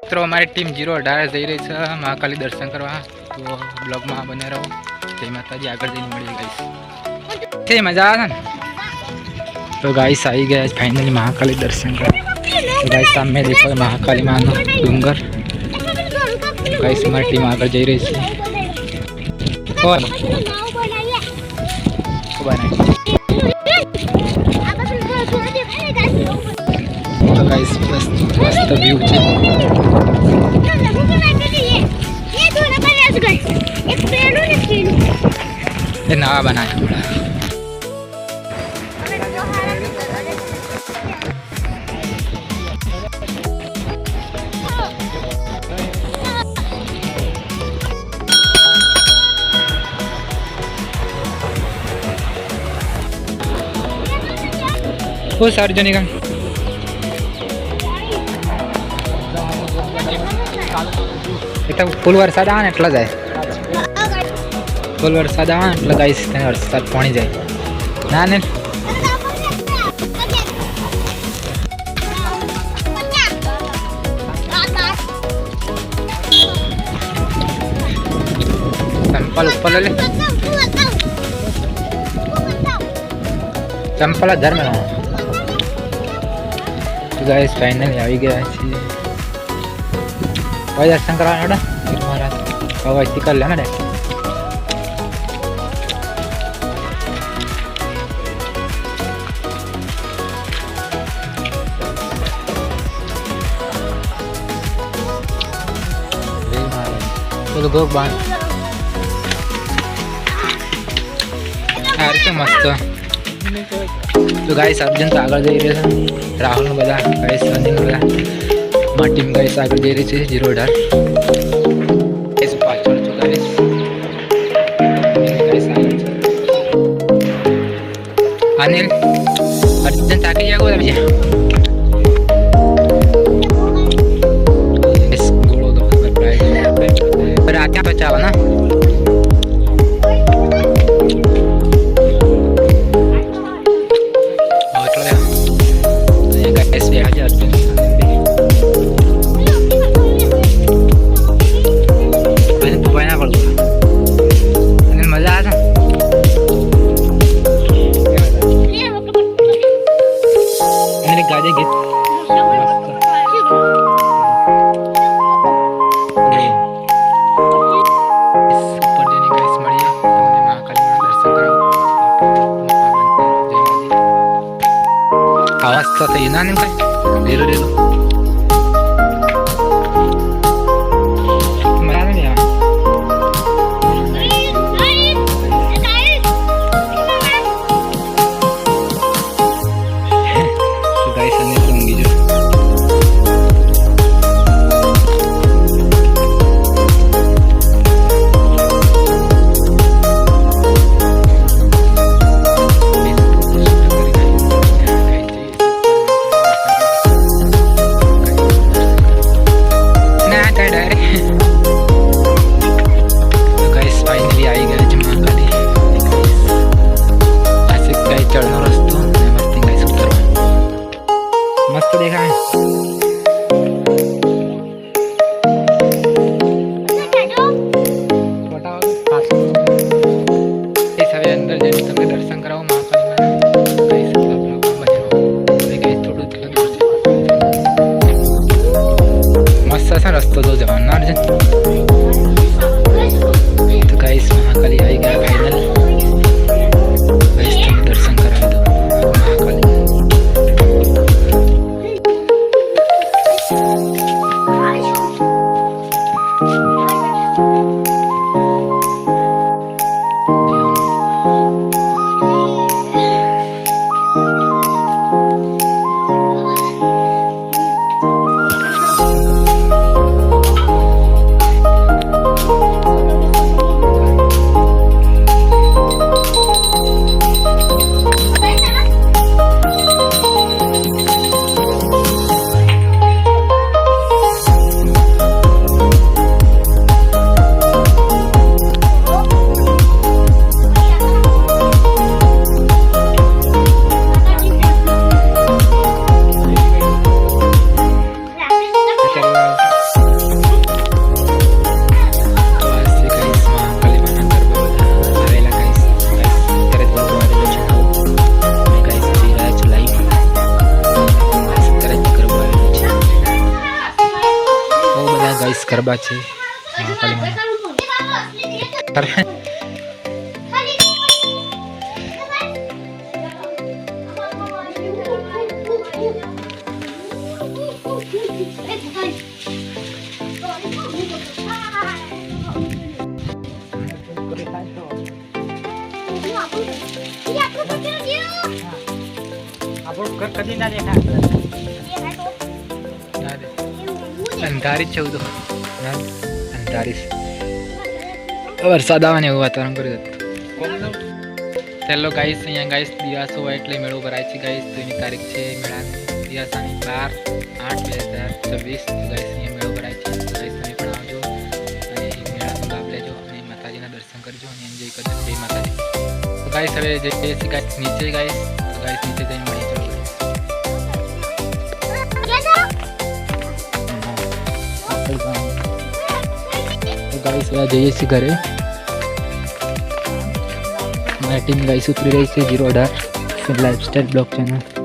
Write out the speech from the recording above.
મિત્રો અમારી ટીમ 018 જઈ રહી છે મહાકાલી દર્શન કરવા, તો બ્લોગમાં બને રહો. જય માતાજી. આગળ જઈને મળીએ ગાઈસ. છે મજા આવે ને. તો ગાઈસ આવી ગયા ફાઇનલી મહાકાલી દર્શન કરવા. તો ગાઈસ સામે દેખો મહાકાલી માનો ડુંગર. ગાઈસ અમારી ટીમ આગળ જઈ રહી છે. तो गाइस मस्त व्यू है. ये नवा बनाया पूरा. वो सार्वजनिक ફૂલ વરસાદ આવે ને એટલે જાય. ફૂલ વરસાદ આવે ને એટલે ગાઈસ વરસાદ પાણી જાય ના ને. ચંપલ ઉપર લે. ચંપલ ધર્મ ગાઈસ ફાઇનલી આવી ગયા છીએ. भाई दर्शन करवाना बेटा महाराज बाबा इसी कर लेना डे. चलो गो बांध यार क्या मस्त. तो गाइस सब जन तो आगे जा रहे हैं. राहुल ने बता गाइस संदीप ने बता मारी टीम गाइस આગળ જઈ રહી છે 018. ગાઈસ પાછળ છો ગાઈસ. ગાઈસ આગળ છે અનિલ અર્જુન તાકી જાગો તમે. ગાઈસ ગોળો તો પ્રાઇઝ પર આત્યા બચાવો ના. એટલે ગાઈસ 2000 गाड़ी गीत आवाज तो सही ना नहीं धीरे धीरे ગાઈસ ગરબા છે મહાકાલી અંધારી જ છે બધું અંધારી વરસાદ આવે ને એવું વાતાવરણ કર્યું હતું ચાલો ગાઈસ અહીંયા ગાઈસ દિવસ હોય એટલે મેળો ભરાય છે ગાઈસ તો એની તારીખ છે મેળાની દિવસની 12/8/2026 તો ગાઈસ અહીંયા મેળો ભરાય છે તો ગાઈસ તમે પણ આવજો અને મેળાનો લાભ લેજો અને માતાજીના દર્શન કરજો અને એન્જોય કરજો જય માતાજી તો ગાઈસ હવે જઈએ છીએ ગાઈસ નીચે ગાઈસ તો ગાઈસ નીચે જઈને મળીએ ચલો गाइस जइए सी घरे मारी टीम गाइस उतरी रही है 018 लाइफस्टाइल ब्लॉग चैनल।